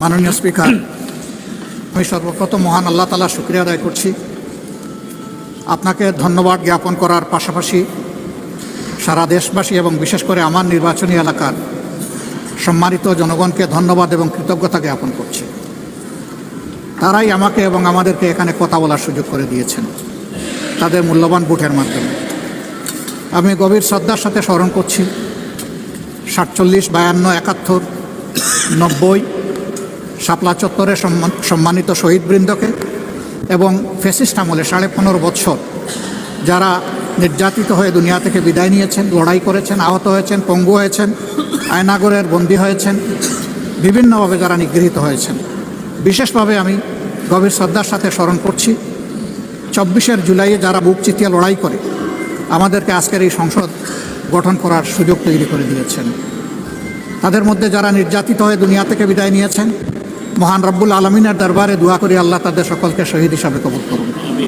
মাননীয় স্পিকার, আমি সর্বপ্রথম মহান আল্লাহ তাআলার শুকরিয়া আদায় করছি। আপনাকে ধন্যবাদ জ্ঞাপন করার পাশাপাশি সারা দেশবাসী এবং বিশেষ করে আমার নির্বাচনী এলাকার সম্মানিত জনগণকে ধন্যবাদ এবং কৃতজ্ঞতা জ্ঞাপন করছি। তারাই আমাকে এবং আমাদেরকে এখানে কথা বলার সুযোগ করে দিয়েছেন তাদের মূল্যবান ভোটের মাধ্যমে। আমি গভীর শ্রদ্ধার সাথে স্মরণ করছি 47, 52, 71, 90 শাপলা চত্বরে সম্মানিত শহীদবৃন্দকে এবং ফ্যাসিস্ট আমলে 15.5 বছর যারা নির্যাতিত হয়ে দুনিয়া থেকে বিদায় নিয়েছেন, লড়াই করেছেন, আহত হয়েছেন, পঙ্গু হয়েছেন, আয়নাগরের বন্দী হয়েছেন, বিভিন্নভাবে যারা নিগৃহীত হয়েছেন। বিশেষভাবে আমি গভীর শ্রদ্ধার সাথে স্মরণ করছি 24 জুলাইয়ে যারা বুক চিতিয়ে লড়াই করে আমাদেরকে আজকের এই সংসদ গঠন করার সুযোগ তৈরি করে দিয়েছেন। তাদের মধ্যে যারা নির্যাতিত হয়ে দুনিয়া থেকে বিদায় নিয়েছেন, মহান রব্বুল আলমিনের দরবারে দোয়া করি আল্লাহ তাদের সকলকে শহীদ হিসাবে কবুল করুন।